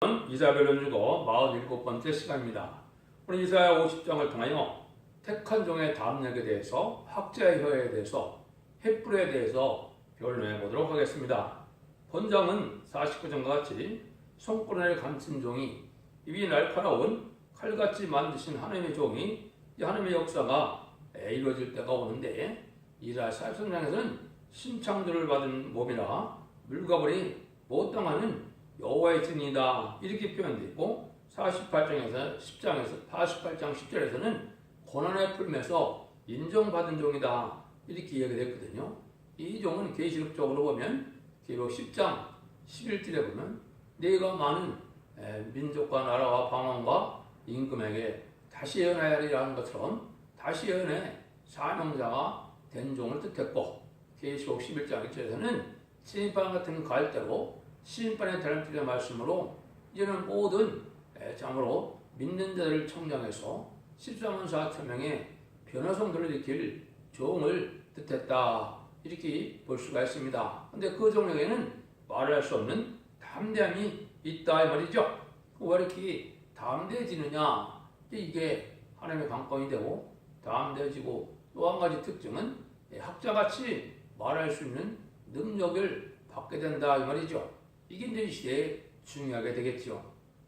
이사야별 연주고 47번째 시간입니다. 오늘 이사야 50장을 통하여 택한 종의 담력에 대해서, 학자의 혀에 대해서, 횃불에 대해서 변론해 보도록 하겠습니다. 본장은 49장과 같이 손구름을 감춘 종이, 입이 날카로운 칼같이 만드신 하나님의 종이, 이 하나님의 역사가 이루어질 때가 오는데, 이사야 43장에서는 신창조를 받은 몸이라 물가버리 못 당하는 여호와의 증이다 이렇게 표현되어 있고, 48장에서 10절에서는 고난의 풀면서 인정받은 종이다 이렇게 이야기됐거든요. 이 종은 계시록적으로 보면 계시록 10장 11절에 보면 내가 많은 민족과 나라와 방언과 임금에게 다시 예언하리라는 것처럼 다시 예언의 사명자가 된 종을 뜻했고, 계시록 11장 1절에서는 심판 같은 갈대로 심판의 대람줄의 말씀으로 이제는 모든 참으로 믿는 자들을 청량해서 14만 4천 명의 변화성들을 일으킬 종을 뜻했다 이렇게 볼 수가 있습니다. 그런데 그 종에게는 말할 수 없는 담대함이 있다 이 말이죠. 왜 이렇게 담대해지느냐, 이게 하나님의 관건이 되고, 담대해지고 또 한 가지 특징은 학자같이 말할 수 있는 능력을 받게 된다 이 말이죠. 이게 이제 이 시대에 중요하게 되겠죠.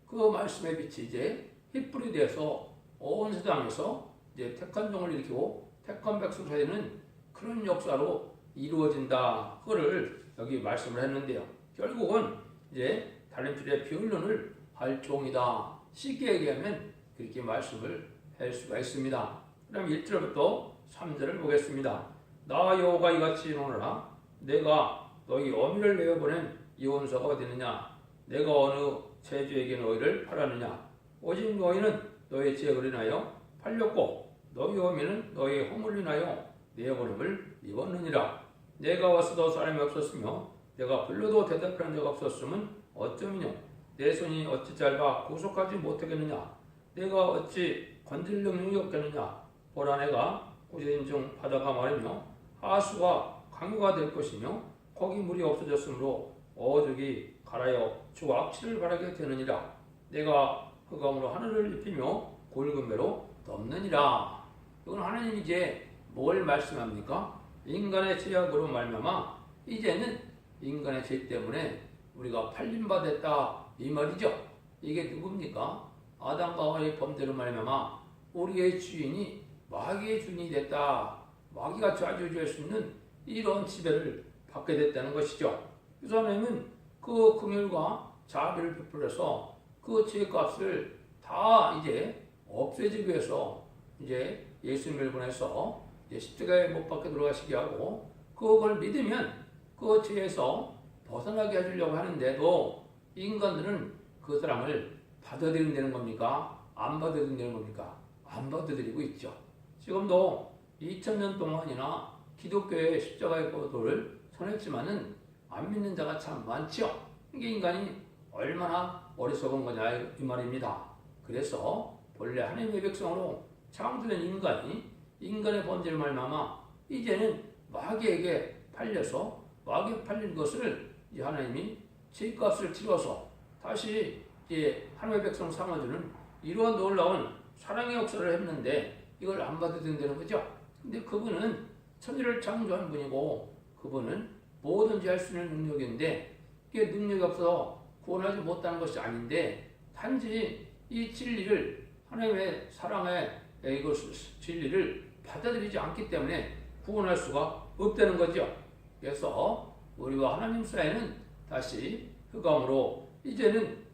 그 말씀의 빛이 이제 횃불이 돼서 온 세상에서 이제 택한 종을 일으키고 택한 백성 사이에는 그런 역사로 이루어진다. 그거를 여기 말씀을 했는데요. 결국은 이제 달림줄의 변론을 할 종이다. 쉽게 얘기하면 그렇게 말씀을 할 수가 있습니다. 그럼 1절부터 3절을 보겠습니다. 나 여호와가 이같이 이르노라. 내가 너희 어미를 내어보낸 이혼서가 어디 있느냐? 내가 어느 체주에게 너희를 팔았느냐? 오직 너희는 너희 죄를 인하여 팔렸고 너희 어미는 너희 허물을 인하여 내어보냄을 입었느니라. 내가 왔어도 사람이 없었으며 내가 불러도 대답하는 자가 없었으면 어쩌미뇨? 내 손이 어찌 짧아 구속하지 못하겠느냐? 내가 어찌 건질 능력이 없겠느냐? 보라, 내가 구제인 중 바다가 마르며 하수가 강유가 될 것이며 거기 물이 없어졌으므로 어족이 갈아여 주가 악취를 바라게 되느니라. 내가 흑암으로 하늘을 입히며 굵은 배로 덮느니라. 이건 하나님이 이제 뭘 말씀합니까? 인간의 죄악으로 말미암아 이제는 인간의 죄 때문에 우리가 팔림받았다 이 말이죠. 이게 누굽니까? 아담과 하와의 범죄로 말미암아 우리의 주인이 마귀의 주인이 됐다. 마귀가 좌지우지할 수 있는 이런 지배를 받게 됐다는 것이죠. 그래서 하나님은 그 긍휼과 자비를 베풀어서 그 죄값을 다 이제 없애주기 위해서 이제 예수님을 보내서 이제 십자가에 못 박혀 들어가시게 하고, 그걸 믿으면 그 죄에서 벗어나게 해주려고 하는데도 인간들은 그 사람을 받아들인다는 겁니까? 안 받아들인다는 겁니까? 안 받아들이고 있죠. 지금도 2000년 동안이나 기독교의 십자가의 도를 전했지만은 안 믿는 자가 참 많죠. 이게 인간이 얼마나 어리석은 거냐 이 말입니다. 그래서 본래 하나님의 백성으로 창조된 인간이 인간의 범죄를 말미암아 이제는 마귀에게 팔려서 마귀에 팔린 것을 이제 하나님이 죄값을 치러서 다시 이제 하나님의 백성 삼아주는 이러한 놀라운 사랑의 역사를 했는데 이걸 안 받아들인다는 거죠. 근데 그분은 천지를 창조한 분이고 그분은 뭐든지 할 수 있는 능력인데, 이게 능력이 없어서 구원하지 못하는 것이 아닌데 단지 이 진리를, 하나님의 사랑의 이것을 진리를 받아들이지 않기 때문에 구원할 수가 없다는 거죠. 그래서 우리와 하나님 사이에는 다시 흑암으로 이제는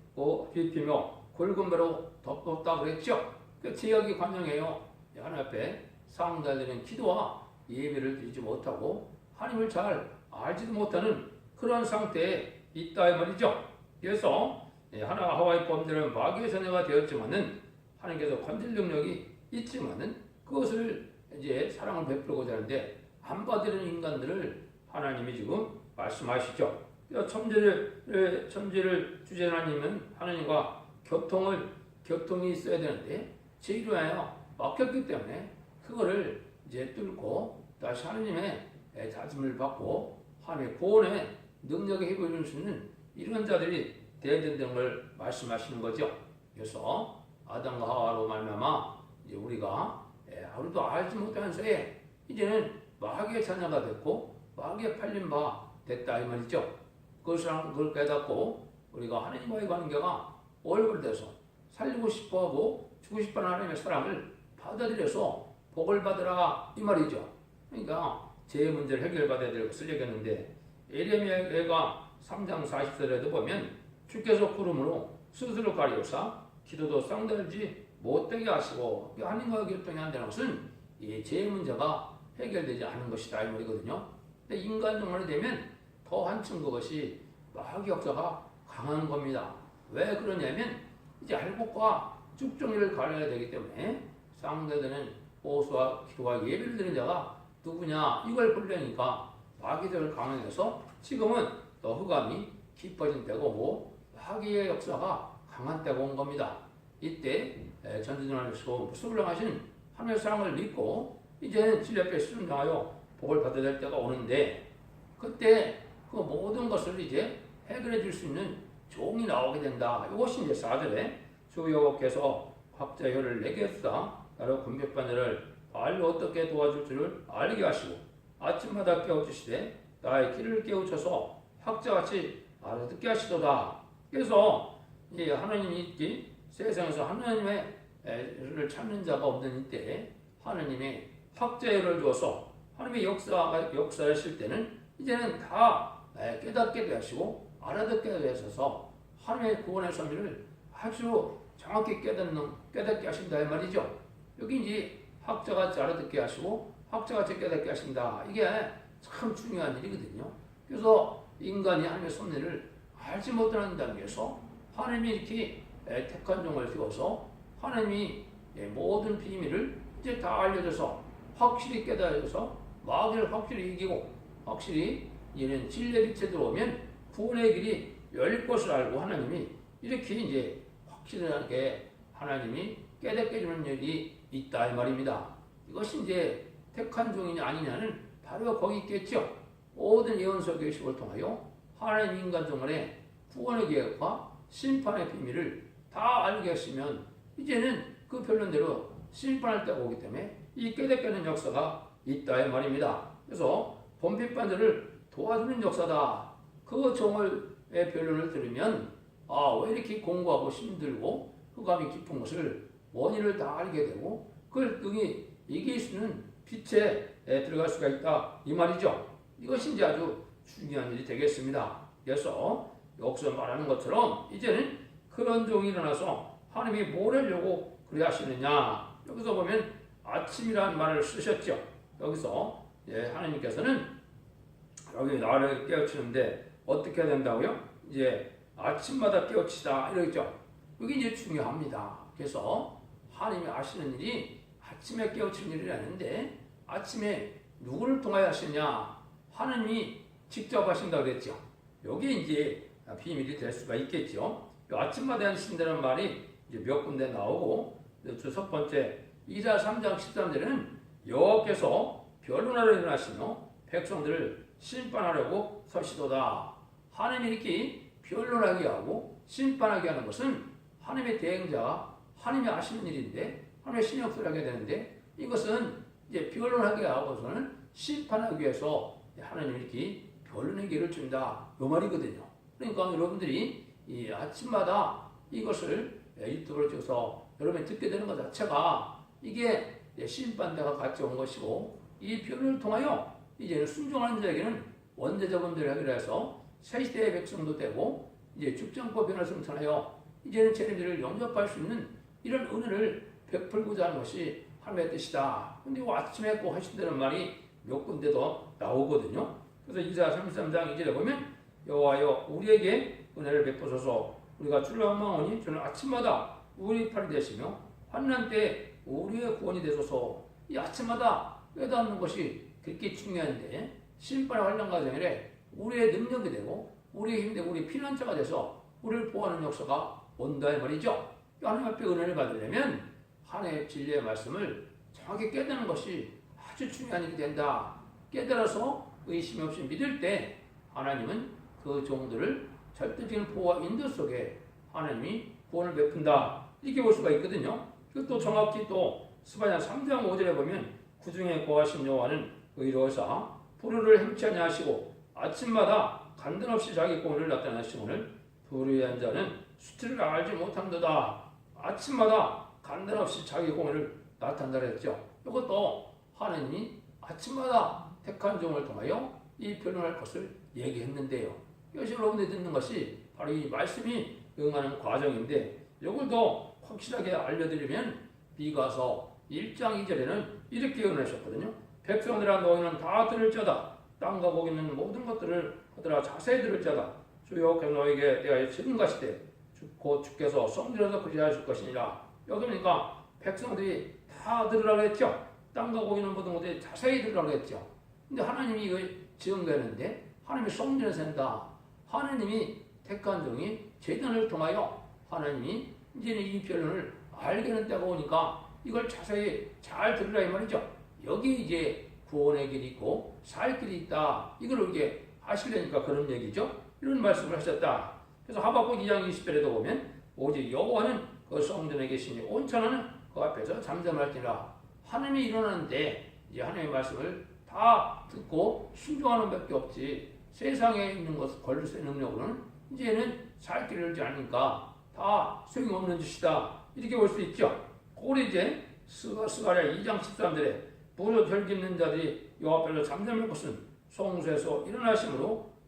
비피며 굵은 배로 덮었다 그랬죠. 그 제약이 관영해요. 하나님 앞에 상달되는 기도와 예배를 드리지 못하고 하나님을 잘 알지도 못하는 그런 상태에 있다 이 말이죠. 그래서 하와의 범죄는 마귀의 자녀가 되었지만은 하나님께서 건질 능력이 있지만은 그것을 이제 사랑을 베풀고자 하는데 안 받으려는 인간들을 하나님이 지금 말씀하시죠. 천지를 주재한 하나님은 하나님과 교통이 있어야 되는데 죄로 하여 막혔기 때문에 그거를 이제 뚫고 다시 하나님의 다짐을 받고 하나님의 구원의 능력에 힘을 줄 수 있는 이런 자들이 돼야 된다는 걸 말씀하시는 거죠. 그래서 아담과 하와로 말미암아 이제 우리가 하루도 알지 못한 새에 이제는 마귀의 자녀가 됐고 마귀의 팔린 바 됐다 이 말이죠. 그걸 깨닫고 우리가 하나님과의 관계가 얼굴돼서 살리고 싶어하고 주고 싶어하는 하나님의 사랑을 받아들여서 복을 받으라 이 말이죠. 그러니까 제 문제를 해결받아야 될 것을 얘기했는데 예레미야가 3장 40절에도 보면 주께서 구름으로 스스로 가리우사 기도도 쌍들지 못되게 하시고 하나님과 교통이 안 되는 것은 이 죄의 문제가 해결되지 않은 것이다 이 말이거든요. 근데 인간 정말이 되면 더 한층 그것이 마귀 역사가 강한 겁니다. 왜 그러냐면 이제 알곡과 쭉정이를 가려야 되기 때문에 쌍대되는 호소와 기도와 예배를 드리는 자가 누구냐 이걸 보려니까 마귀들을 강행해서 지금은 더 흑암이 깊어진 때가 오고 마귀의 역사가 강한 때가 온 겁니다. 이때 전지전능하시고 무수불량하신 하나님의 사랑을 믿고 이제는 진리 앞에 순종하여 복을 받아야 될 때가 오는데 그때 그 모든 것을 이제 해결해 줄 수 있는 종이 나오게 된다. 이것이 이제 4절에 주 여호와께서 각자의 혀를 내게 했다. 나로 공격받는 자를 발로 어떻게 도와줄 줄을 알게 하시고 아침마다 깨우치시되 나의 길을 깨우쳐서 학자같이 알아듣게 하시도다. 그래서 이 하나님이 세상에서 하나님을 찾는 자가 없는 이때 하나님의 학자를 주어서 하나님의 역사하실 때는 이제는 다 깨닫게 하시고 알아듣게 하셔서 하나님의 구원의 섭리를 아주 정확히 깨닫게 하신다 이 말이죠. 여기 이제 학자같이 알아듣게 하시고 학자같이 깨닫게 하신다. 이게 참 중요한 일이거든요. 그래서 인간이 하나님의 섭리를 알지 못하는 단계에서 하나님이 이렇게 택한 종을 세워서 하나님이 모든 비밀을 이제 다 알려줘서 확실히 깨달아서 마귀를 확실히 이기고 확실히 이는 진리의 빛에 들어오면 구원의 길이 열릴 것을 알고 하나님이 이렇게 이제 확실하게 하나님이 깨닫게 해주는 일이 있다 이 말입니다. 이것이 이제 택한 종이냐 아니냐는 바로 거기 있겠죠. 모든 예언서 계시를 통하여 하나님 인간 종말의 구원의 계획과 심판의 비밀을 다 알게 하시면 이제는 그 변론대로 심판할 때가 오기 때문에 이 깨닫게 하는 역사가 있다 이 말입니다. 그래서 범죄반들을 도와주는 역사다. 그 종의 변론을 들으면 왜 이렇게 공부하고 힘들고 흑암이 깊은 것을 원인을 다 알게 되고 그걸 등이 이길 수 있는 빛에 들어갈 수가 있다 이 말이죠. 이것이 이제 아주 중요한 일이 되겠습니다. 그래서 여기서 말하는 것처럼 이제는 그런 종이 일어나서 하나님이 뭘 하려고 그래 하시느냐. 여기서 보면 아침이라는 말을 쓰셨죠. 여기서 하나님께서는 여기 나를 깨우치는데 어떻게 해야 된다고요? 이제 아침마다 깨우치다 이러죠. 이게 이제 중요합니다. 그래서 하나님이 하시는 일이 아침에 깨우치는 일이 아닌데 아침에 누구를 통하여 하시냐? 하나님이 직접 하신다고 그랬죠. 여기 이제 비밀이 될 수가 있겠죠. 아침마다 하신다는 말이 이제 몇 군데 나오고 첫 번째 이사 3장 13절에는 여호와께서 변론하러 일어나시며 백성들을 심판하려고 서시도다. 하나님이 이렇게 변론하게 하고 심판하게 하는 것은 하나님의 대행자가 하나님이 하시는 일인데 하나님의 신의 역사를 하게 되는데 이것은 이제 변론하게 하고서는 심판하기 위해서 하나님이 이렇게 변론의 기회를 준다. 이 말이거든요. 그러니까 여러분들이 이 아침마다 이것을 유튜브를 찍어서 여러분이 듣게 되는 것 자체가 이게 심판대가 같이 온 것이고 이 변론을 통하여 이제는 순종하는 자에게는 원죄자범죄를 해결해서 새시대의 백성도 되고 이제 죽정법 변화를 성천하여 이제는 죄인들을 영접할 수 있는 이런 은혜를 베풀고자 하는 것이 하나님의 뜻이다. 근데 아침에 꼭 하신다는 말이 몇 군데 더 나오거든요. 그래서 이사 33장 2절에 보면 여호와여 우리에게 은혜를 베푸소서 우리가 주를 원망하니 주는 아침마다 우리 팔이 되시며 환난 때 우리의 구원이 되소서. 이 아침마다 깨닫는 것이 그렇게 중요한데 심판의 환난 과정에 우리의 능력이 되고 우리의 힘이 되고 우리의 피난처가 돼서 우리를 보호하는 역사가 온다 이 말이죠. 하나님 앞에 은혜를 받으려면 하나님의 진리의 말씀을 정확히 깨닫는 것이 아주 중요한 일이 된다. 깨달아서 의심 없이 믿을 때 하나님은 그 종들을 절대적인 보호와 인도 속에 하나님이 구원을 베푼다. 이렇게 볼 수가 있거든요. 그것도 정확히 또 스바냐 3장 5절에 보면 구중에 거하신 여호와는 의로우사 불의를 행치 아니하시고 아침마다 간등 없이 자기 공의를 나타내시거늘 불의한 자는 수치를 알지 못한도다. 아침마다 간등 없이 자기 공의를 나타낸다 했죠. 이것도 하나님이 아침마다 택한 종을 통하여 이 변론할 것을 얘기했는데요. 이것이 여러분들이 듣는 것이 바로 이 말씀이 응하는 과정인데 이것도 확실하게 알려드리면 미가서 1장 2절에는 이렇게 언하셨거든요. 백성들아 너희는 다 들을 자다. 땅과 거기 있는 모든 것들을 하더라 자세히 들을 자다. 주여 너희에게 내가 지금 가시되 곧 주께서 성전에서 그리하실 것이니라. 여기 보니까 백성들이 다 들으라고 했죠. 땅과 거기 있는 모든 것들이 자세히 들으라고 했죠. 근데 하나님이 이걸 지은되는데 하나님이 성전에서 한다. 하나님이 택한 종이 제단을 통하여 하나님이 이제는 이 변론을 알게 하는 때가 오니까 이걸 자세히 잘 들으라 이 말이죠. 여기 이제 구원의 길이 있고 살 길이 있다. 이걸 이게 하시려니까 그런 얘기죠. 이런 말씀을 하셨다. 그래서 하박국 2장 20절에도 보면 오직 여호와는 그 성전에 계시니 온천하는 그 앞에서 잠잠할지라. 하나님이 일어나는데 이제 하나님의 말씀을 다 듣고 순종하는 밖에 없지. 세상에 있는 것을 걸을 수 있는 능력으로는 이제는 살 길을 잃지 않으니까 다 소용없는 짓이다. 이렇게 볼 수 있죠. 그걸 이제 스가랴 2장 13절에 무릇 혈기있는 자들이 여호와 앞에서 잠잠할 것은 성소에서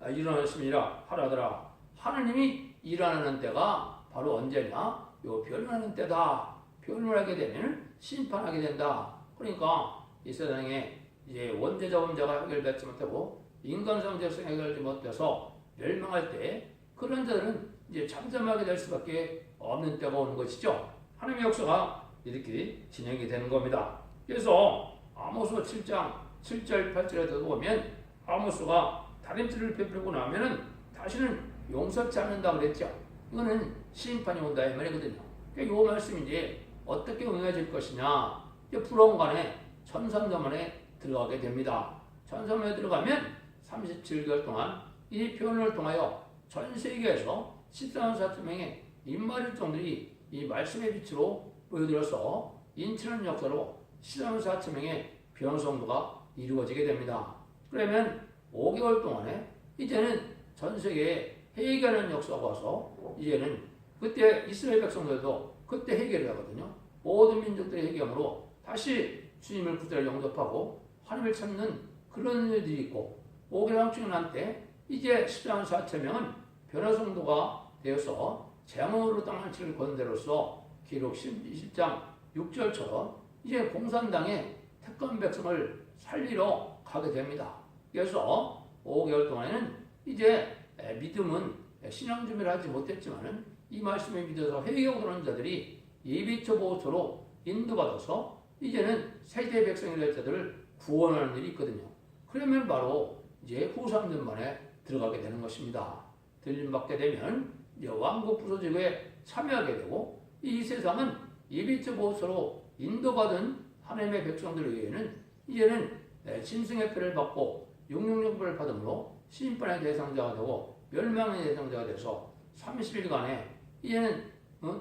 일어나심이라 하라더라. 하나님이 일어나는 때가 바로 언제냐? 요 변론하는 때다. 변론하게 되면 심판하게 된다. 그러니까 이 세상에 이제 원죄자 범죄가 해결되지 못하고 인간성 죄성이 해결되지 못해서 멸망할 때 그런 자들은 이제 잠잠하게 될 수밖에 없는 때가 오는 것이죠. 하나님의 역사가 이렇게 진행이 되는 겁니다. 그래서 아모스 7장 7절 8절에도 보면 아모스가 다림질을 베풀고 나면은 다시는 용서치 않는다 그랬죠. 이거는 심판이 온다 이 말이거든요. 그러니까 이 말씀이 이제 어떻게 응해질 것이냐. 이제 불원간에 천삼자만에 들어가게 됩니다. 천삼에 들어가면 37개월 동안 이 표현을 통하여 전 세계에서 14,4천명의 인마일종들이 이 말씀의 빛으로 보여드려서 인치는 역사로 14,4천명의 변성도가 이루어지게 됩니다. 그러면 5개월 동안에 이제는 전 세계에 회개하는 역사가 와서 이제는 그때 이스라엘 백성들도 그때 회개를 하거든요. 모든 민족들의 회개함으로 다시 주님을 구주로 영접하고 하나님을 찾는 그런 일들이 있고 5개월 지난 때 이제 14,4천명은 변화성도가 되어서 재앙으로 땅을 치를 권대로서 기록 20장 6절처럼 이제 공산당의 택한 백성을 살리러 가게 됩니다. 그래서 5개월 동안에는 이제 믿음은 신앙 준비를 하지 못했지만은 이 말씀에 믿어서 회개하고 그러는 자들이 예비처 보호처로 인도받아서 이제는 세대 백성이 될 자들을 구원하는 일이 있거든요. 그러면 바로 이제 후삼전만에 들어가게 되는 것입니다. 들림받게 되면 이제 왕국 부서지고에 참여하게 되고 이 세상은 예비처 보호처로 인도받은 하나님의 백성들 외에는 이제는 짐승의 표를 받고 육육육부를 받음으로 심판의 대상자가 되고 멸망의 대상자가 돼서 30일간에 이제는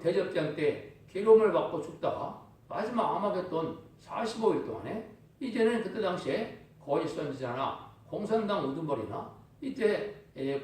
대접장 때 괴로움을 받고 죽다가 마지막 아마겟돈 45일 동안에 이제는 그때 당시에 거짓 선지자나 공산당 우두머리나 이때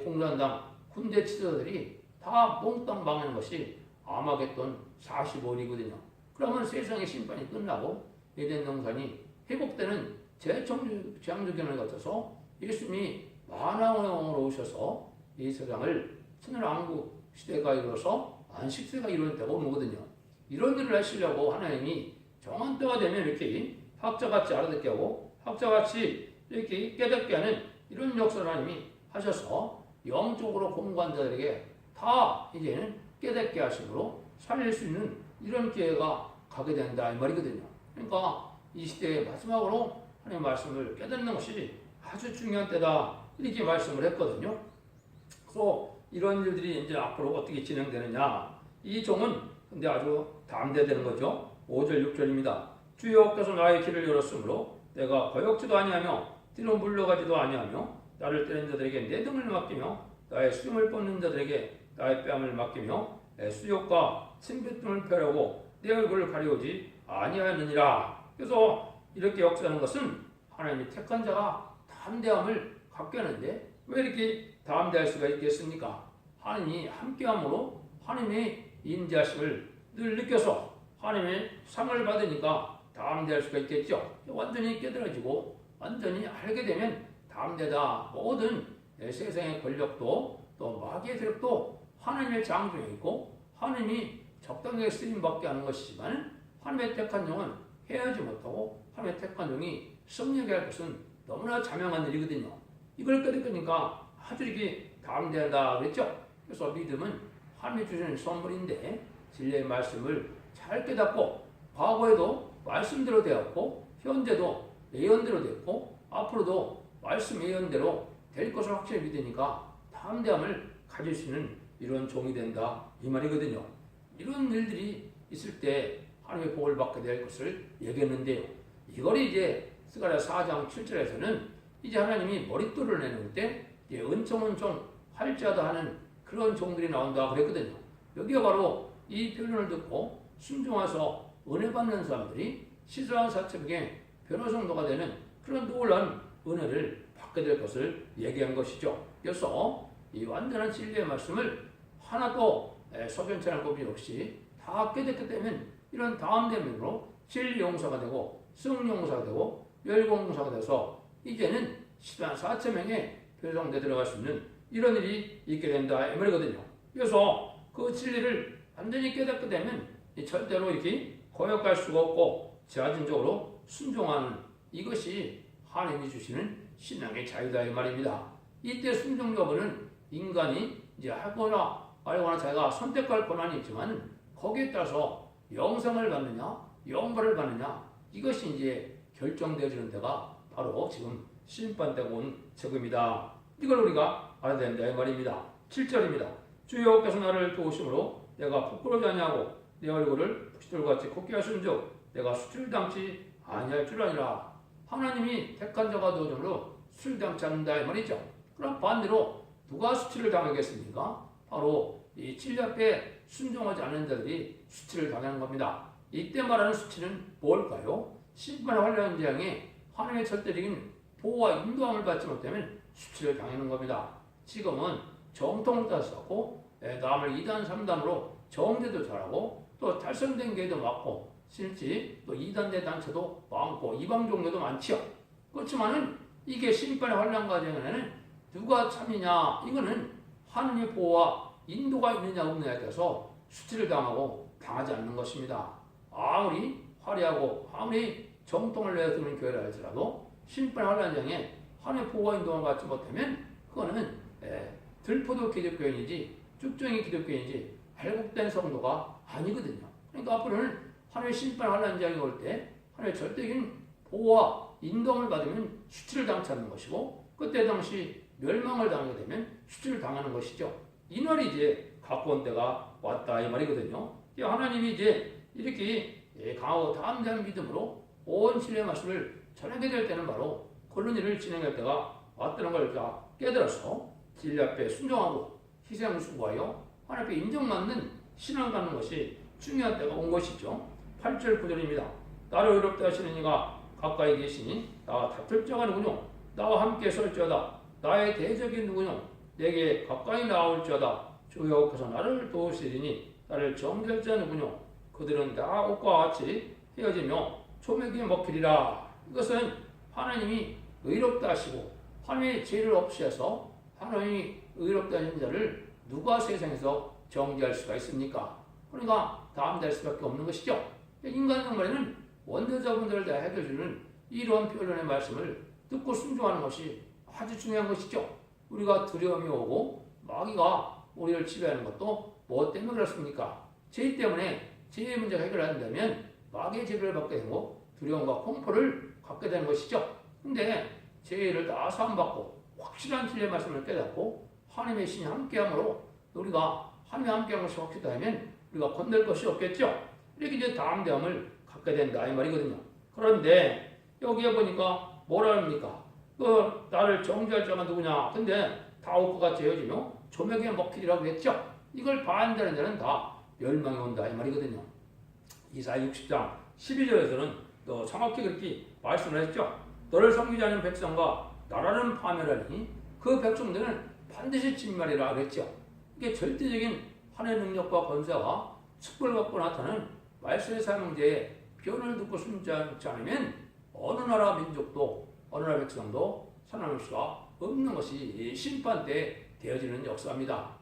공산당 군대 지도자들이 다 몽땅 망하는 것이 아마겟돈 45일이거든요. 그러면 세상의 심판이 끝나고 에덴 동산이 회복되는 재창조기를 거쳐서 예수님이 만왕으로 오셔서 이 세상을 천일왕국 시대가 이루어서 안식세가 이루어질 때가 오는 거거든요. 이런 일을 하시려고 하나님이 정한 때가 되면 이렇게 학자같이 알아듣게 하고 학자같이 이렇게 깨닫게 하는 이런 역사를 하나님이 하셔서 영적으로 공부한 자들에게 다 이제는 깨닫게 하심으로 살릴 수 있는 이런 기회가 가게 된다 이 말이거든요. 그러니까 이 시대의 마지막으로 하나님의 말씀을 깨닫는 것이 아주 중요한 때다 이렇게 말씀을 했거든요. 그래서 이런 일들이 이제 앞으로 어떻게 진행되느냐. 이 종은 근데 아주 담대되는 거죠. 5절 6절입니다. 주여께서 나의 길을 열었으므로 내가 거역지도 아니하며 뒤로 물러가지도 아니하며 나를 때린 자들에게 내 등을 맡기며 나의 수종을 뻗는 자들에게 나의 뺨을 맡기며 수욕과 침뱉음을 펴려고 내 얼굴을 가려우지 아니하였느니라. 그래서 이렇게 역사하는 것은 하나님이 택한 자가 담대함을 갖게 하는데 왜 이렇게 담대할 수가 있겠습니까? 하나님이 함께함으로 하나님의 인자심을 늘 느껴서 하나님의 상을 받으니까 담대할 수가 있겠죠. 완전히 깨달아지고 완전히 알게 되면 담대다. 모든 세상의 권력도 또 마귀의 세력도 하나님의 장중에 있고 하나님이 적당하게 쓰임받게 하는 것이지만 하나님의 택한 종은 해하지 못하고 하나님의 택한 종이 승리하게 할 것은 너무나 자명한 일이거든요. 이걸 깨닫으니까 아주 이렇게 담대하다 그랬죠. 그래서 믿음은 하나님이 주시는 선물인데 진리의 말씀을 잘 깨닫고 과거에도 말씀대로 되었고 현재도 예언대로 됐고 앞으로도 말씀 예언대로 될 것을 확실히 믿으니까 담대함을 가질 수 있는 이런 종이 된다 이 말이거든요. 이런 일들이 있을 때 하나님의 복을 받게 될 것을 얘기했는데요. 이걸 이제 스가랴 4장 7절에서는 이제 하나님이 머릿돌을 내놓을 때 은총은 좀 활자다 하는 그런 종들이 나온다 그랬거든요. 여기가 바로 이 표현을 듣고 순종해서 은혜 받는 사람들이 시스한 사첩에게 변호성도가 되는 그런 놀라운 은혜를 받게 될 것을 얘기한 것이죠. 그래서 이 완전한 진리의 말씀을 하나도 석연치 않은 법이 없이 다 깨닫게 되면 이런 다음대면으로 진리 용사가 되고 승리 용사가 되고 열공 용사가 돼서 이제는 시스한 사첩명에 변호성도에 들어갈 수 있는 이런 일이 있게 된다 이 말이거든요. 그래서 그 진리를 완전히 깨닫게 되면 절대로 이렇게 거역할 수가 없고 자진적으로 순종하는 이것이 하나님이 주시는 신앙의 자유다 이 말입니다. 이때 순종 여부는 인간이 이제 하거나 말거나 자기가 선택할 권한이 있지만 거기에 따라서 영생을 받느냐 영벌을 받느냐 이것이 이제 결정되어지는 데가 바로 지금 심판되고 온 적입니다. 이걸 우리가 알아야 된다 이 말입니다. 7절입니다. 주여께서 나를 도우심으로 내가 부끄러워지 아니하고 내 얼굴을 북시돌같이 곱게 하신즉 내가 수치를 당치 아니할 줄 아니라. 하나님이 택한 자가 도우심으로 수치를 당치 않는다 이 말이죠. 그럼 반대로 누가 수치를 당하겠습니까? 바로 이 진리 앞에 순종하지 않는 자들이 수치를 당하는 겁니다. 이때 말하는 수치는 뭘까요? 심판의 환란 재앙에 하나님의 절대적인 보호와 인도함을 받지 못하면 수치를 당하는 겁니다. 지금은 정통을 따졌고 남을 2단 3단으로 정죄도 잘하고 또 달성된 게도 많고 실제 또 2단대 단체도 많고 이방 종교도 많지요. 그렇지만은 이게 심판의 환란 과정에는 누가 참이냐 이거는 하나님의 보호와 인도가 있느냐 없느냐에 따라서 수치를 당하고 당하지 않는 것입니다. 아무리 화려하고 아무리 정통을 내세우는 교회라 할지라도 심판의 환란장에 하나님의 보호와 인도를 받지 못하면 그거는 들포도 기독교인이지 쭉정이 기독교인이지 발곡된 성도가 아니거든요. 그러니까 앞으로는 하나님의 심판 환란장이 올 때 하나님의 절대적인 보호와 인도를 받으면 수치를 당치 않는 것이고 그때 당시 멸망을 당하게 되면 수치를 당하는 것이죠. 이 날이 이제 가까운 때가 왔다 이 말이거든요. 하나님이 이제 이렇게 강하고 담대한 믿음으로 온 신뢰의 말씀을 전하게 될 때는 바로 그런 일을 진행할 때가 왔다는 걸 깨달아서 진리 앞에 순종하고 희생을 수고하여 하나님 앞에 인정받는 신앙을 갖는 것이 중요한 때가 온 것이죠. 8절 9절입니다. 나를 의롭다 하시는 이가 가까이 계시니 나와 다툴 자가 누구뇨? 나와 함께 설지어다. 나의 대적이 누구뇨? 내게 가까이 나올지어다. 주여께서 나를 도우시리니 나를 정죄할 자 누구뇨? 그들은 다 옷과 같이 헤어지며 초맥이 먹히리라. 이것은 하나님이 의롭다 하시고 하나님의 죄를 없애서 하나님이 의롭다 하신 자를 누가 세상에서 정죄할 수가 있습니까? 그러니까 담대할 수밖에 없는 것이죠. 인간 정말에는 원대자분들을 다 해결해주는 이러한 표현의 말씀을 듣고 순종하는 것이 아주 중요한 것이죠. 우리가 두려움이 오고 마귀가 우리를 지배하는 것도 뭐 때문에 그렇습니까? 죄 때문에 죄의 문제가 해결 안 된다면 마귀의 지배를 받게 되고 두려움과 공포를 갖게 되는 것이죠. 근데 죄를 다 사함받고 확실한 진리의 말씀을 깨닫고 하나님의 신이 함께함으로 우리가 하나님의 함께한 것이 확실하다면 우리가 건들 것이 없겠죠. 이렇게 이제 담대함을 갖게 된다 이 말이거든요. 그런데 여기에 보니까 뭐라 합니까? 나를 정죄할 자가 누구냐? 근데 다 옷과 같이 헤어지며 조맥에 먹히리라고 했죠. 이걸 반대하는 자는 다 멸망이 온다 이 말이거든요. 이사야 60장 12절에서는 또 정확히 그렇게 말씀을 했죠. 너를 섬기지 않는 백성과 나라는 파멸하니 그 백성들은 반드시 진멸이라 그랬죠. 이게 절대적인 하나님의 능력과 권세와 축복을 갖고 나타나는 말씀의 사명제의 변을 듣고 숨지 않으면 어느 나라 민족도 어느 나라 백성도 살아남을 수가 없는 것이 심판 때 되어지는 역사입니다.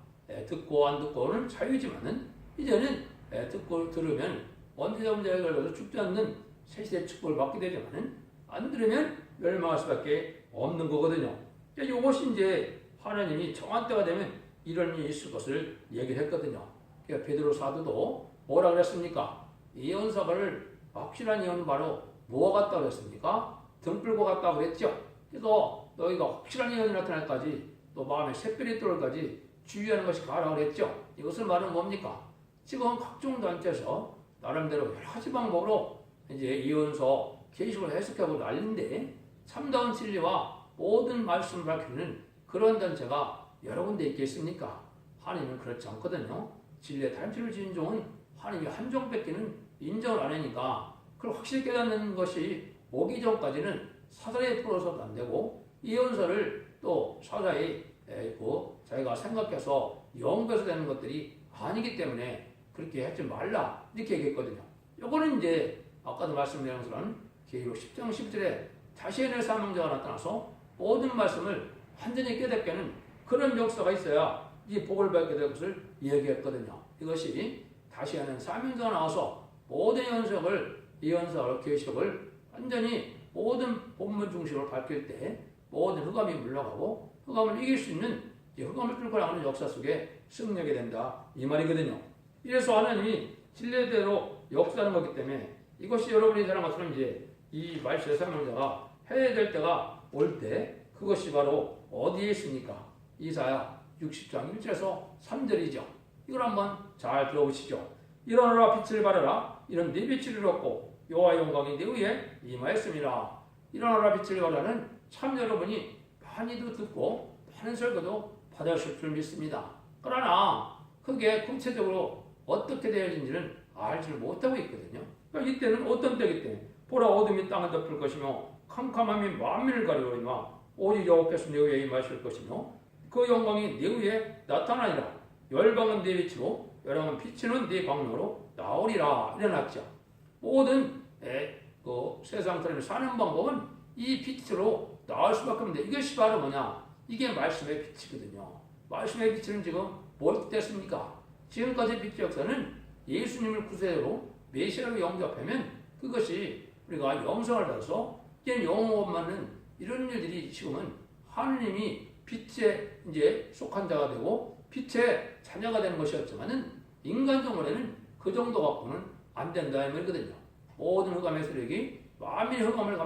듣고 안 듣고는 자유지만은 이제는 듣고 들으면 언제든지 걸려서 죽지 않는 새시대 축복을 받게 되지만은 안 들으면 멸망할 수밖에 없는 거거든요. 이것이 이제 하나님이 정한 때가 되면 이런 일이 있을 것을 얘기를 했거든요. 그러니까 베드로 사도도 뭐라 그랬습니까? 예언서를 확실한 예언은 바로 뭐가 같다고 그랬습니까? 등불과 같다고 그랬죠. 그래서 너희가 확실한 예언이 나타날 때까지 또 마음에 샛별이 떠올 때까지 주의하는 것이 가라고 그랬죠. 이것을 말은 뭡니까? 지금 각종 단체에서 나름대로 여러 가지 방법으로 이제 예언서 계시록을 해석하고 난리인데 참다운 진리와 모든 말씀을 밝히는 그런 단체가 여러 군데 있겠습니까? 하나님은 그렇지 않거든요. 진리의 단체를 지은 종은 하나님이 한 종밖에는 인정을 안 하니까 그걸 확실히 깨닫는 것이 오기 전까지는 사사에 풀어서도 안 되고 예언서를 또 사사에 자기가 생각해서 연구해서 되는 것들이 아니기 때문에 그렇게 하지 말라 이렇게 얘기했거든요. 요거는 이제 아까도 말씀드린 것처럼 계시록 10장 10절에 다시 해낼 사명자가 나타나서 모든 말씀을 완전히 깨닫게 하는 그런 역사가 있어야 이 복을 받게 될 것을 얘기했거든요. 이것이 다시 하는 사명자가 나와서 모든 예언서를 계시록을 완전히 모든 본문 중심으로 밝힐 때 모든 흑암이 물러가고 흑암을 이길 수 있는 흑암을 뚫고 나가는 역사 속에 승리하게 된다 이 말이거든요. 이래서 하나님이 진리대로 역사하는 거기 때문에 이것이 여러분이 생각한 것처럼 이제 이 말씀의 사명자가 해야 될 때가 올 때 그것이 바로 어디에 있습니까? 이사야 60장 1절에서 3절이죠. 이걸 한번 잘 들어보시죠. 일어나라 빛을 발하라 이런 네 빛을 이뤘고 여호와의 영광이 네 위에 임하였습니다. 일어나라 빛을 발하는 참 여러분이 많이도 듣고 많은 설교도 받으실 줄 믿습니다. 그러나 그게 구체적으로 어떻게 되어진지는 알지 못하고 있거든요. 그러니까 이때는 어떤 때이기 때문에 보라 어둠이 땅을 덮을 것이며 캄캄함이 만민을 가리우리마 오직 여호와께서 네 위에 임하실 것이며 그 영광이 네 위에 나타나리라. 열방은 네 빛으로 여러분 빛이는 네 광명으로 나오리라 일어났죠. 모든 그 세상 사람이 사는 방법은 이 빛으로 나올 수밖에 없는데 이것이 바로 뭐냐? 이게 말씀의 빛이거든요. 말씀의 빛은 지금 뭘 뜻했습니까? 지금까지 빛의 역사는 예수님을 구세주로 메시아로 영접하면 그것이 우리가 영생을 받아서 이제 영원 받는 이런 일들이 지금은 하느님이 빛에 이제 속한 자가 되고 빛의 자녀가 되는 것이었지만은 인간적으로는 그 정도 갖고는 안 된다 이 말이거든요. 모든 흑암의 세력이 만민의 흑암을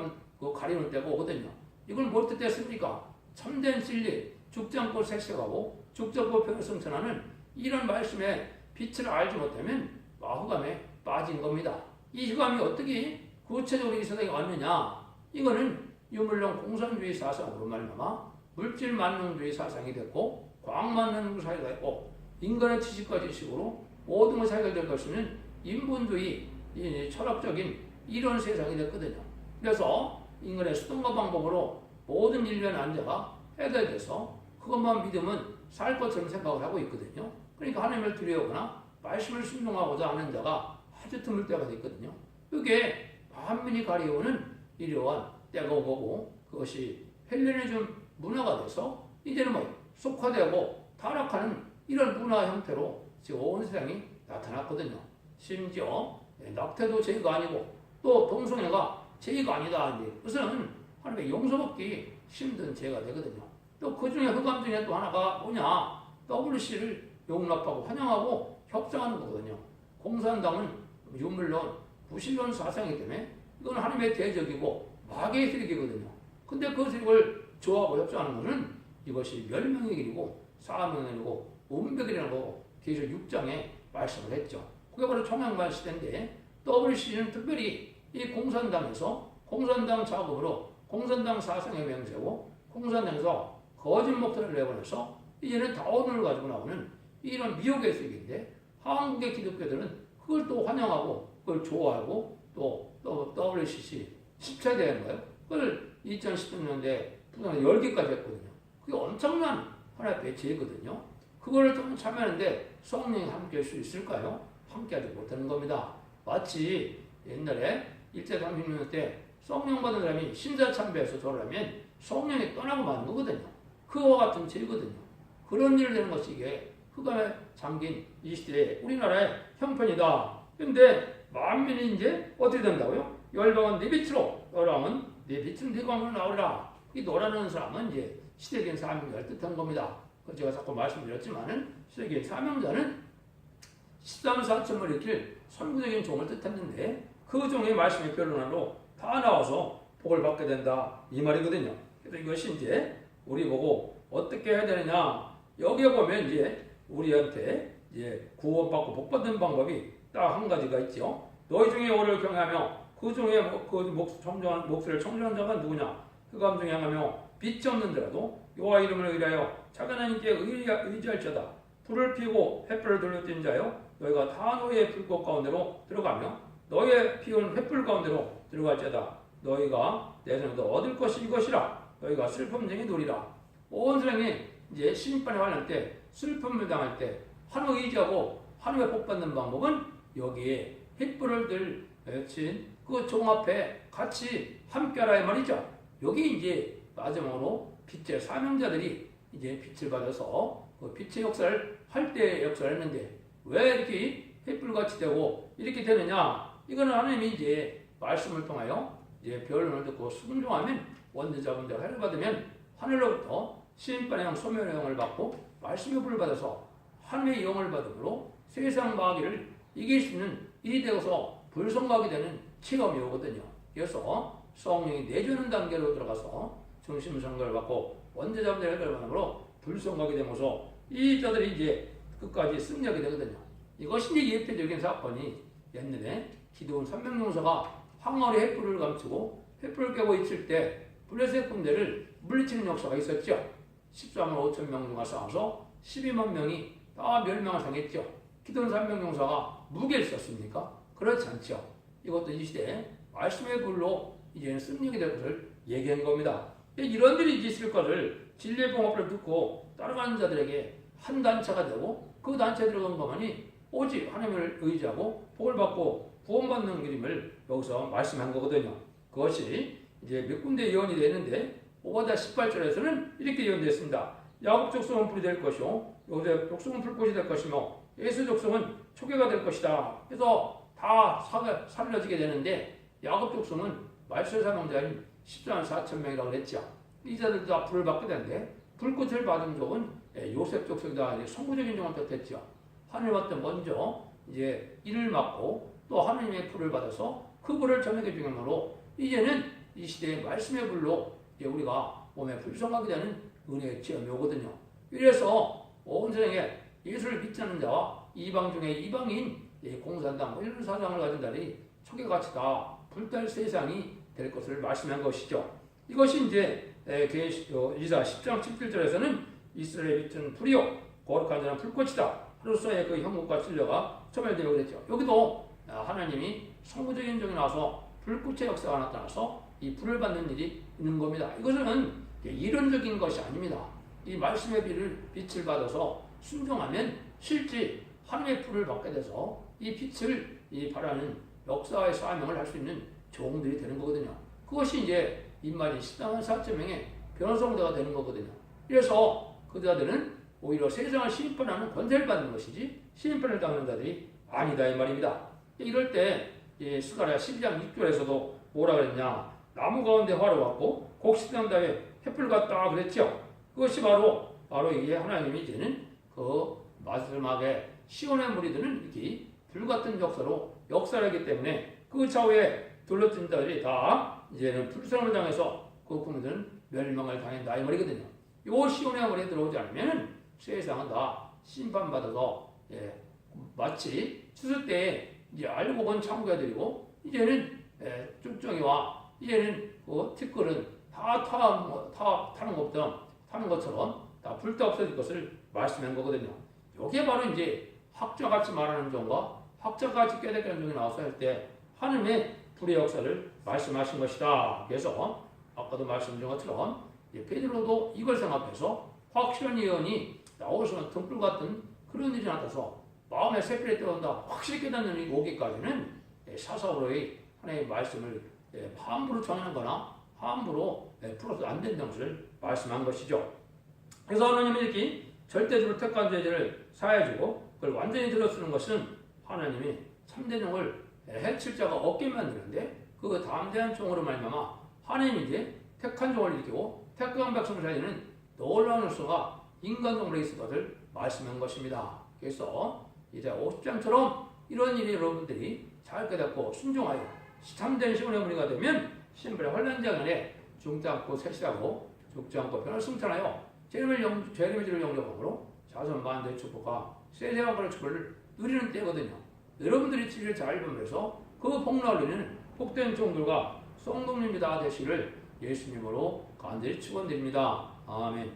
가리는 때가 오거든요. 이걸 뭘 뜻했습니까? 참된 진리, 죽지 않고 색색하고 죽지 않고 병을 승천하는 이런 말씀의 빛을 알지 못하면 흑암에 빠진 겁니다. 이 흑암이 어떻게 구체적으로 이 세상에 왔느냐? 이거는 유물론 공산주의 사상으로 말미암아 물질 만능주의 사상이 됐고 광만능주 사회가 됐고 인간의 지식과 지식으로 모든 것이 해결될 것이는 인본주의, 철학적인 이런 세상이 됐거든요. 그래서 인간의 수동과 방법으로 모든 인류의 난제가 해결돼서 그것만 믿으면 살 것처럼 생각을 하고 있거든요. 그러니까 하나님을 두려워하거나 말씀을 순종하고자 하는 자가 아주 드물 때가 됐거든요. 그게 만민이 가리우는 이러한 때가 온 거고 그것이 헬레니즘 문화가 돼서 이제는 속화되고 타락하는 이런 문화 형태로 지금 온 세상이 나타났거든요. 심지어 낙태도 죄가 아니고 또 동성애가 죄가 아니다. 그것은 하나님의 용서받기 힘든 죄가 되거든요. 또 그 중에 흑암 중에 또 하나가 뭐냐? WC를 용납하고 환영하고 협상하는 거거든요. 공산당은 유물론 부실론 사상이기 때문에 이건 하나님의 대적이고 마귀의 세력이거든요. 근데 그 세력을 좋아하고 협상하는 것은 이것이 멸망의 길이고 사망의 길이고 운명이라는 거 계시록 6장에 말씀을 했죠. 그게 바로 청양반 시대인데 WC는 특별히 이 공산당에서 공산당 자금으로 공산당 사상의 명세고 공산당에서 거짓 목사를 내보내서 이제는 다원을 가지고 나오는 이런 미혹의 세계인데 한국의 기독교들은 그걸 또 환영하고 그걸 좋아하고 또 WCC 10차 되는 거예요. 그걸 2016년대 부산에 10개까지 했거든요. 그게 엄청난 하나의 배치이거든요. 그거를 좀 참여하는데 성령이 함께 할 수 있을까요? 함께하지 못하는 겁니다. 마치 옛날에 1차 36년 때 성령 받은 사람이 신자참배해서 절하면 성령이 떠나고 마는 거거든요. 그와 같은 죄거든요. 그런 일을 되는 것이 이게 흑암에 잠긴 이 시대에 우리나라의 형편이다. 근데 만민이 이제 어떻게 된다고요? 열방은 네 빛으로, 열왕은 네 빛은 네 광으로 나오라. 이 노라는 사람은 이제 시대적인 사명자를 뜻한 겁니다. 제가 자꾸 말씀드렸지만은 시대적인 사명자는 13,4천을 일으킬 선구적인 종을 뜻했는데 그 종의 말씀의 변론으로 다 나와서 복을 받게 된다. 이 말이거든요. 그래서 이것이 이제 우리 보고 어떻게 해야 되느냐. 여기에 보면 이제 우리한테 이제 구원받고 복받는 방법이 딱 한 가지가 있죠. 너희 중에 오를 경외하며 그 중에 목소리를 청정한 자가 누구냐? 그 감중에 향하며 빛이 없는데라도 여호와 이름을 의뢰하여 작은 하나님께 의지할지어다. 불을 피우고 횃불을 돌려뛴 자여 너희가 다 너희의 불꽃 가운데로 들어가며 너희의 피운 횃불 가운데로 들어갈지어다. 너희가 내 손에서 얻을 것이 이것이라. 너희가 슬픔쟁이 누리라. 온 세상에 이제 심판에 관할 때 슬픔을 당할 때 하나님 의지하고 하나님의 복 받는 방법은 여기에 횃불을 들친 그 종 앞에 같이 함께하라 이 말이죠. 여기 이제 마지막으로 빛의 사명자들이 이제 빛을 받아서 그 빛의 역사를 할 때 역사를 했는데 왜 이렇게 횃불같이 되고 이렇게 되느냐? 이거는 하나님이 이제 말씀을 통하여 이제 변론을 듣고 순종하면 원대자분 자가 해를 받으면 하늘로부터 심판의 영 소멸의 영을 받고 말씀의 불을 받아서 하나님의 영을 받음으로 세상 마귀를 이길 수 있는 일이 되어서 불성각이 되는 체험이 오거든요. 그래서 성령이 내주는 단계로 들어가서 중심성결을 받고 원대자분의 해를 받음으로 불성각이 되면서 이 자들이 이제 끝까지 승리하게 되거든요. 이것이 이제 예표적인 사건이 옛날에 기도원 300용사가 항아리 횃불을 감추고 횃불을 깨고 있을 때 블레셋 군대를 물리치는 역사가 있었죠. 14만 5천 명 중에 싸워서 12만 명이 다 멸망을 당했죠. 기도원 300용사가 무게를 썼습니까? 그렇지 않죠. 이것도 이 시대에 말씀의 불로 이제는 승리하게 될 것을 얘기한 겁니다. 이런 일이 있을 것을 진리의 봉합을 듣고 따라가는 자들에게 한 단체가 되고 그 단체에 들어간 것만이 오직 하나님을 의지하고 복을 받고 구원받는 그림을 여기서 말씀한 거거든요. 그것이 이제 몇 군데 예언이 되는데 오바댜 18절에서는 이렇게 예언됐습니다. 야곱 족속은 불이 될 것이요 요셉 족속은 불꽃이 될 것이며 에서 족속은 초계가 될 것이다. 그래서 다 살려지게 되는데 야곱 족속은 말세 사명자인 14만 4천 명이라고 그랬죠. 이 자들도 다 불을 받게 되는데 불꽃을 받은 족은 요셉 족속이다. 성구적인 종을 뜻했죠. 하늘부터 먼저 이제 이를 맡고 또 하나님의 불을 받아서 그 불을 전하게 중요함으로 이제는 이 시대의 말씀의 불로 이제 우리가 몸에 불성하게 되는 은혜의 체험이 오거든요. 이래서 온 세상에 예수를 믿지 않는 자와 이방 중에 이방인 공산당 이런 사상을 가진 자들이 초계같이 다 불탈 세상이 될 것을 말씀한 것이죠. 이것이 이제 이사 10장 17절에서는 이스라엘의 빛은 불이요 거룩한 자는 불꽃이다. 하루사이의 그 형국과 진료가 소멸되고 그랬죠. 여기도 하나님이 성부적인 종이 나와서 불꽃의 역사가 나타나서 이 불을 받는 일이 있는 겁니다. 이것은 이론적인 것이 아닙니다. 이 말씀의 빛을 받아서 순종하면 실제 하나님의 불을 받게 돼서 이 빛을 바라는 역사의 사명을 할 수 있는 종들이 되는 거거든요. 그것이 이제 인마진 14만 4천 명의 변호성대가 되는 거거든요. 그래서 그 자들은 오히려 세상을 심판하는 권세를 받는 것이지 심판을 당하는 자들이 아니다 이 말입니다. 이럴 때 스가랴 12장 6절에서도 뭐라 그랬냐. 나무 가운데 화로 왔고 곡식단 다에 횃불 같다 그랬죠. 그것이 바로 이게 하나님이 이제는 그 마지막에 시온의 무리들은 이렇게 불같은 역사를 하기 때문에 그 좌우에 둘러진 자들이 다 이제는 불성을 당해서 그 국민들은 멸망을 당한다 이 말이거든요. 요 시온의 물에 들어오지 않으면 세상은 다 심판받아서 마치 추수 때 이제 알고 본 창구가 되고 이제는 쭉정이와 이제는 그 티끌은 다 타는 것처럼 다 불타 없어질 것을 말씀한 거거든요. 이게 바로 이제 학자같이 말하는 종과 학자같이 깨닫게 하는 종이 나와서 할 때 하나님의 불의 역사를 말씀하신 것이다. 그래서 아까도 말씀드린 것처럼 베드로도 이걸 생각해서 확실한 예언이 나오시면 등불 같은 그런 일이 나타서 마음에 새필에 떠온다 확실히 깨닫는 일이 오기까지는 사사로의 하나님의 말씀을 함부로 정하는 거나 함부로 풀어서 안 된다는 것을 말씀한 것이죠. 그래서 하나님은 이렇게 절대적으로 택한 죄를 사해주고 그걸 완전히 들어쓰는 것은 하나님이 참된 종을 해칠 자가 없게 만드는데 그 담대한 종으로 말미암아 하나님이 이제 택한 종을 일으키고 택한 백성을 살리는 놀라운 역사가 인간적으로 있을 것을 말씀한 것입니다. 그래서 이제 50장처럼 이런 일이 여러분들이 잘 깨닫고 순종하여 참된 시온의 어머니가 되면 신분의 환란장 안에 죽지 않고 셋이라고 죽지 않고 변을 승천하여 재림의 질을 영접함으로 자손 만대의 축복과 세세한 축복을 누리는 때거든요. 여러분들이 진리를 잘 보면서 그 복락을 누리는 복된 종들과 성도님이 다 되시를 예수님으로 간절히 축원드립니다. 아멘.